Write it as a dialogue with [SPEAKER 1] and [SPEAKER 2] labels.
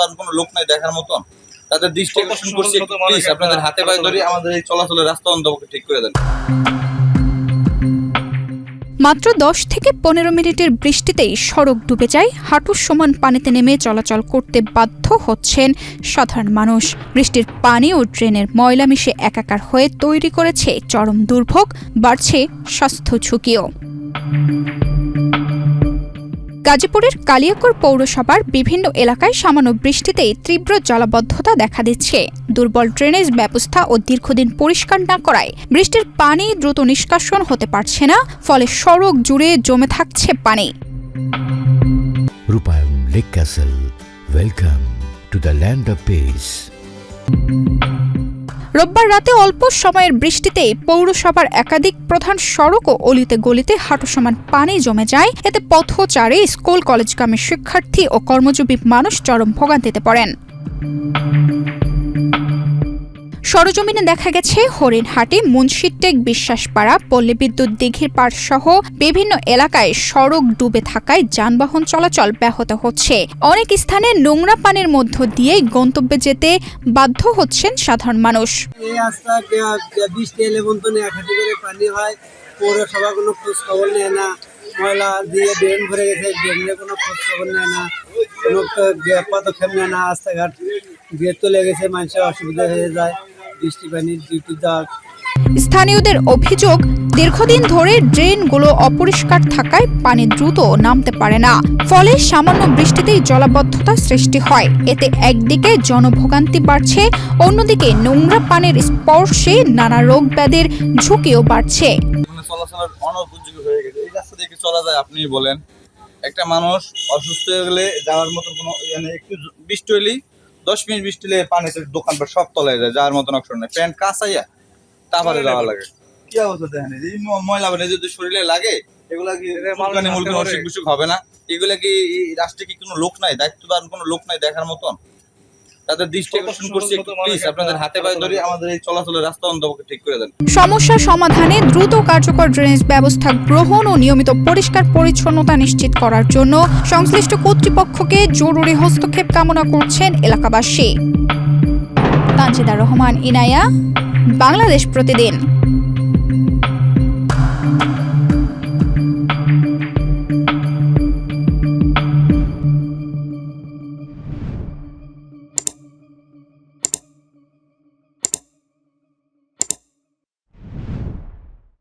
[SPEAKER 1] দায়িত্ববান কোনো লোক নাই দেখার মতন। তাদের দৃষ্টি আকর্ষণ করছি, প্লিজ আপনাদের হাতে পায়ে ধরে আমাদের এই চলাচলের রাস্তা অন্তত ঠিক করে দেন।
[SPEAKER 2] মাত্র 10 থেকে 15 মিনিটের বৃষ্টিতেই সড়ক ডুবে যায়, হাঁটুর সমান পানিতে নেমে চলাচল করতে বাধ্য হচ্ছেন সাধারণ মানুষ। বৃষ্টির পানি ও ড্রেনের ময়লা মিশে একাকার হয়ে তৈরি করেছে চরম দুর্ভোগ, বাড়ছে স্বাস্থ্য ঝুঁকিও। গাজীপুরের কালিয়াকৈর পৌরসভার বিভিন্ন এলাকায় সামান্য বৃষ্টিতেই তীব্র জলাবদ্ধতা দেখা দিচ্ছে। দুর্বল ড্রেনেজ ব্যবস্থা ও দীর্ঘদিন পরিষ্কার না করায় বৃষ্টির পানি দ্রুত নিষ্কাশন হতে পারছে না, ফলে সড়ক জুড়ে জমে থাকছে পানি।
[SPEAKER 3] রূপায়ণ lake castle, welcome to the land of piece.
[SPEAKER 2] রোববার রাতে অল্প সময়ের বৃষ্টিতে পৌরসভার একাধিক প্রধান সড়ক ও অলিতে গলিতে হাঁটু সমান পানি জমে যায়। এতে পথচারী, স্কুল কলেজগামী শিক্ষার্থী ও কর্মজীবী মানুষ চরম ভোগান্তিতে পড়েন। সরজমিনে দেখা গেছে হরিণহাটি, মুন্সিরটেক, বিশ্বাসপাড়া, পল্লী বিদ্যুৎ দিঘির পাড় সহ বিভিন্ন এলাকায় সড়ক ডুবে থাকায় যানবাহন চলাচল ব্যাহত হচ্ছে। অনেক স্থানে নোংরা পানির মধ্য দিয়ে গন্তব্যে যেতে বাধ্য হচ্ছেন সাধারণ মানুষ।
[SPEAKER 4] এই রাস্তা বৃষ্টি এলে বন্ধনে একাঠি করে পানি হয়, পৌরসভা কোনো খোঁজ খবর নেয় না। ময়লা দিয়ে ড্রেন ভরে গেছে, ড্রেনে কোনো খোঁজ খবর নেয় না, কোনো পদক্ষেপ নেয় না। রাস্তাঘাট দিয়ে চলে গেছে, মানুষের অসুবিধা হয়ে যায় বৃষ্টি পানির ডিউটি দেওয়ার।
[SPEAKER 2] স্থানীয়দের অভিযোগ, দীর্ঘদিন ধরে ড্রেনগুলো অপরিষ্কার থাকায় পানি দ্রুত নামতে পারে না, ফলে সামান্য বৃষ্টিতেই জলাবদ্ধতা সৃষ্টি হয়। এতে একদিকে জনভোগান্তি বাড়ছে, অন্যদিকে নোংরা পানির স্পর্শে নানা রোগ ব্যাধির ঝুঁকিও বাড়ছে।
[SPEAKER 1] চলাচলের অনুপযোগী হয়ে গেছে। এই রাস্তা দিয়ে চলা যায়? আপনি বলেন, একটা মানুষ অসুস্থ হয়ে গেলে যাওয়ার মতো কোনো একটু বৃষ্টি হলেই 10 মিনিট বৃষ্টি হলে পানিতে দোকানপাট সব তলায় যায়, যাওয়ার মতন অপশন নেই। প্যান্ট কাঁচাইয়া তারপরে যাওয়া লাগে। কি অবস্থা দেখেন, এই ময়লা পানি যদি শরীরে লাগে, এগুলা কি অসুখ বিসুখ হবে না? এগুলা কি রাষ্ট্রে কি কোনো লোক নাই, দায়িত্ববান কোনো লোক নাই দেখার মতন? তাদের দৃষ্টি আকর্ষণ করছি, প্লিজ আপনাদের হাতে পায়ে ধরে আমাদের এই চলাচলের রাস্তা অন্তত ঠিক করে দেন।
[SPEAKER 2] সমস্যা সমাধানে দ্রুত কার্যকর ড্রেনেজ ব্যবস্থা গ্রহণ ও নিয়মিত পরিষ্কার পরিচ্ছন্নতা নিশ্চিত করার জন্য সংশ্লিষ্ট কর্তৃপক্ষকে জরুরি হস্তক্ষেপ কামনা করছেন এলাকাবাসী। তানজিদা রহমান, ইনায়া, বাংলাদেশ প্রতিদিন।